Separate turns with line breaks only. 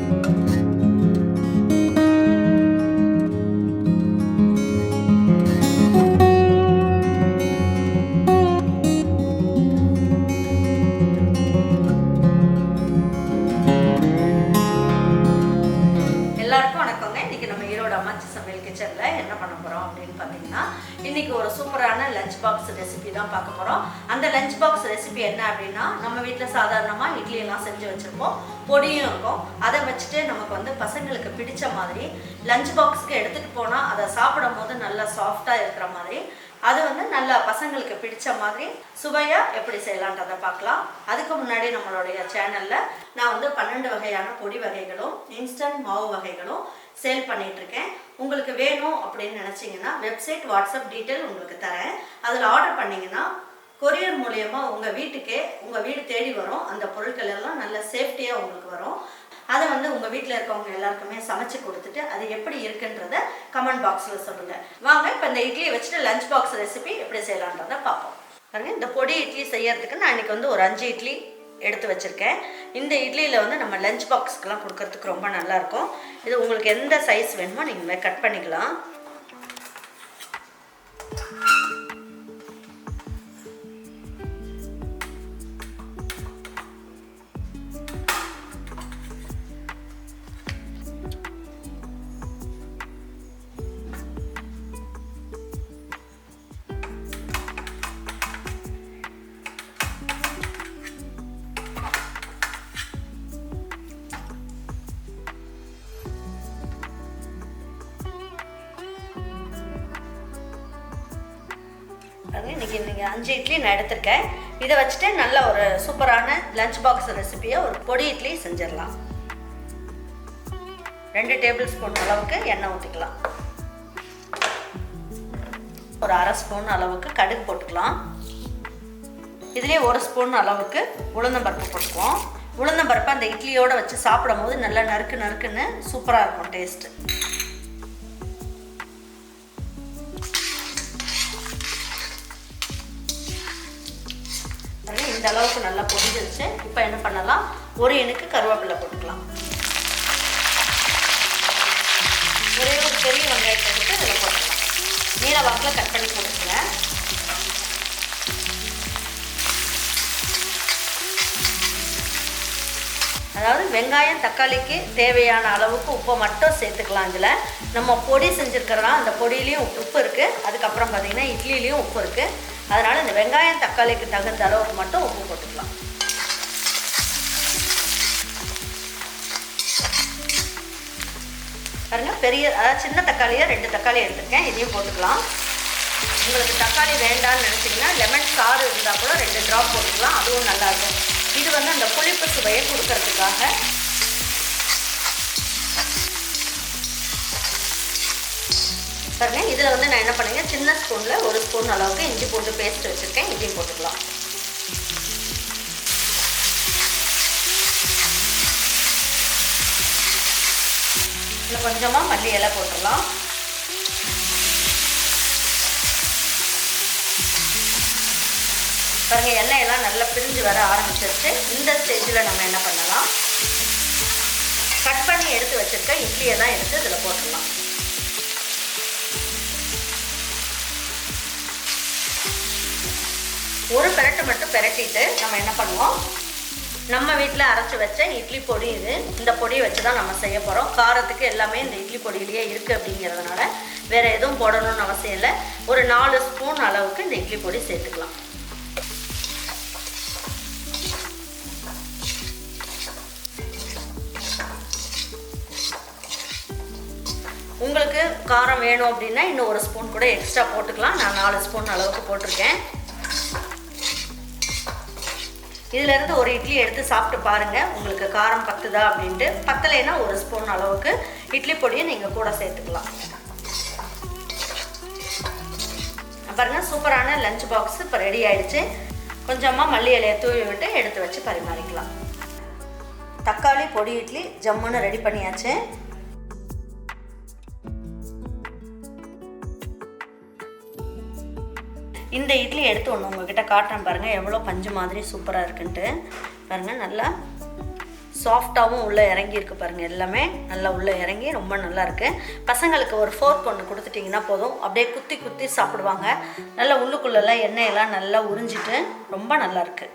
எல்லாருக்கும் வணக்கங்க. இன்னைக்கு நம்ம ஈரோடு அம்மாச்சி சமையல் கிச்சன்ல என்ன பண்ண போறோம் அப்படின்னு பாத்தீங்கன்னா, இன்னைக்கு ஒரு சூப்பரான லஞ்ச் பாக்ஸ் ரெசிபி தான் பார்க்க போறோம். அந்த லஞ்ச் பாக்ஸ் ரெசிபி என்ன அப்படின்னா, நம்ம வீட்ல சாதாரணமா இட்லி எல்லாம் செஞ்சு வச்சிருப்போம், பொடியும் இருக்கும். அதை வச்சுட்டு நமக்கு வந்து பசங்களுக்கு பிடிச்ச மாதிரி லஞ்ச் பாக்ஸ்க்கு எடுத்துட்டு போனா அதை சாப்பிடும் போது நல்லா சாஃப்டா இருக்கிற மாதிரி, அது வந்து நல்லா பசங்களுக்கு பிடிச்ச மாதிரி சுவையா எப்படி செய்யலான்றதை பார்க்கலாம். அதுக்கு முன்னாடி நம்மளுடைய சேனல்ல நான் வந்து 12 வகையான பொடி வகைகளும் இன்ஸ்டன்ட் மாவு வகைகளும் சேல் பண்ணிட்டு இருக்கேன். உங்களுக்கு வேணும் அப்படின்னு நினைச்சீங்கன்னா வெப்சைட் வாட்ஸ்அப் டீட்டெயில் உங்களுக்கு தரேன். அதில் ஆர்டர் பண்ணீங்கன்னா கொரியர் மூலயமா உங்கள் வீட்டுக்கே உங்கள் வீடு தேடி வரும். அந்த பொருட்கள் எல்லாம் நல்ல சேஃப்டியாக உங்களுக்கு வரும். அதை வந்து உங்கள் வீட்டில் இருக்கவங்க எல்லாருக்குமே சமைச்சு கொடுத்துட்டு அது எப்படி இருக்குன்றத கமெண்ட் பாக்ஸில் சொல்லுங்கள். வாங்க இப்போ இந்த இட்லியை வச்சுட்டு லஞ்ச் பாக்ஸ் ரெசிபி எப்படி செய்யலான்றதை பார்ப்போம். பாருங்க, இந்த பொடி இட்லி செய்யறதுக்கு நான் இன்றைக்கி வந்து ஒரு 5 இட்லி எடுத்து வச்சுருக்கேன். இந்த இட்லியில் வந்து நம்ம லஞ்ச் பாக்ஸ்க்கெலாம் கொடுக்கறதுக்கு ரொம்ப நல்லாயிருக்கும். இது உங்களுக்கு எந்த சைஸ் வேணுமோ நீங்கள் கட் பண்ணிக்கலாம். இன்னைக்கு 5 இட்லி நான் எடுத்திருக்கேன். இதை வச்சுட்டு நல்ல ஒரு சூப்பரான லஞ்ச் பாக்ஸ் ரெசிபியை ஒரு பொடி இட்லி செஞ்சிடலாம். 2 டேபிள் ஸ்பூன் அளவுக்கு எண்ணெய் ஊற்றிக்கலாம். ஒரு 1/2 ஸ்பூன் அளவுக்கு கடுகு போட்டுக்கலாம். இதுலேயே 1 ஸ்பூன் அளவுக்கு உளுந்தம்பருப்பு போட்டுக்குவோம். உளுந்தம்பருப்பு அந்த இட்லியோடு வச்சு சாப்பிடும் போது நல்லா நறுக்கு நறுக்குன்னு சூப்பராக இருக்கும் டேஸ்ட்டு. இந்த அளவுக்கு நல்லா பொரிஞ்சிருச்சு. இப்போ என்ன பண்ணலாம், ஒரு இனுக்கு கருவேப்பிலை போட்டுக்கலாம். ஒரே ஒரு பெரிய வெங்காயத்தை எடுத்து இதில் போட்டுக்கலாம். நீல வாக்கில் கட் பண்ணி போட்டுக்கங்க. அதாவது வெங்காயம் தக்காளிக்கு தேவையான அளவுக்கு உப்பை மட்டும் சேர்த்துக்கலாம். இதில் நம்ம பொடி செஞ்சுருக்கிறதா அந்த பொடியிலையும் உப்பு இருக்குது. அதுக்கப்புறம் பார்த்திங்கன்னா இட்லிலையும் உப்பு இருக்குது. அதனால் இந்த வெங்காயம் தக்காளிக்கு தகுந்த அளவுக்கு மட்டும் உப்பு போட்டுக்கலாம். பாருங்க, அதாவது சின்ன தக்காளியை 2 தக்காளி எடுத்துருக்கேன். இதையும் போட்டுக்கலாம். உங்களுக்கு தக்காளி வேண்டாம்னு நினச்சிங்கன்னா லெமன் சாறு இருந்தால் கூட 2 ட்ராப் போட்டுக்கலாம். அதுவும் நல்லாயிருக்கும். இது வந்து அந்த புளிப்பு சுவையை கொடுக்கறதுக்காக. பாருங்க, இதில் வந்து நான் என்ன பண்ணுங்க, சின்ன ஸ்பூனில் 1 ஸ்பூன் அளவுக்கு இஞ்சி பூண்டு பேஸ்ட் வச்சுருக்கேன். இதையும் போட்டுக்கலாம். இதில் கொஞ்சமாக மல்லி இலை போட்டுடலாம். பாருங்க, எண்ணெயெல்லாம் நல்லா பிரிஞ்சு வர ஆரம்பிச்சிருச்சு. இந்த ஸ்டேஜில் நம்ம என்ன பண்ணலாம், கட் பண்ணி எடுத்து வச்சுருக்க இட்லியெல்லாம் எடுத்து இதில் போட்டுடலாம். ஒரு பெரட்டு மட்டும் பெரட்டிட்டு நம்ம என்ன பண்ணுவோம், நம்ம வீட்டில் அரைச்சி வச்ச இட்லி பொடி இது. இந்த பொடியை வச்சு தான் நம்ம செய்ய போகிறோம். காரத்துக்கு எல்லாமே இந்த இட்லி பொடியிலேயே இருக்குது அப்படிங்கிறதுனால வேறு எதுவும் போடணும்னு அவசியம் இல்லை. ஒரு 4 ஸ்பூன் அளவுக்கு இந்த இட்லி பொடி சேர்த்துக்கலாம். உங்களுக்கு காரம் வேணும் அப்படின்னா இன்னும் 1 ஸ்பூன் கூட எக்ஸ்ட்ரா போட்டுக்கலாம். நான் 4 ஸ்பூன் அளவுக்கு போட்டிருக்கேன். இதிலேருந்து ஒரு இட்லி எடுத்து சாப்பிட்டு பாருங்கள், உங்களுக்கு காரம் பத்துதா அப்படின்ட்டு. பத்தலைன்னா 1 ஸ்பூன் அளவுக்கு இட்லி பொடியை நீங்கள் கூட சேர்த்துக்கலாம். பாருங்கள், சூப்பரான லஞ்ச் பாக்ஸ் இப்போ ரெடி ஆகிடுச்சு. கொஞ்சமாக மல்லி இலையை தூவி விட்டு எடுத்து வச்சு பரிமாறிக்கலாம். தக்காளி பொடி இட்லி ஜம்முன்னு ரெடி பண்ணியாச்சு. இந்த இட்லி எடுத்து உங்ககிட்ட காட்டுறேன் பாருங்கள், எவ்வளோ பஞ்சு மாதிரி சூப்பராக இருக்குன்ட்டு. பாருங்கள், நல்லா சாஃப்டாகவும் உள்ளே இறங்கியிருக்கு பாருங்கள். எல்லாமே நல்லா உள்ளே இறங்கி ரொம்ப நல்லா இருக்குது. பசங்களுக்கு ஒரு ஃபோர்க் ஒன்று கொடுத்துட்டிங்கன்னா போதும், அப்படியே குத்தி குத்தி சாப்பிடுவாங்க. நல்லா உள்ளுக்குள்ளெல்லாம் எண்ணெயெல்லாம் நல்லா உறிஞ்சிட்டு ரொம்ப நல்லா இருக்குது.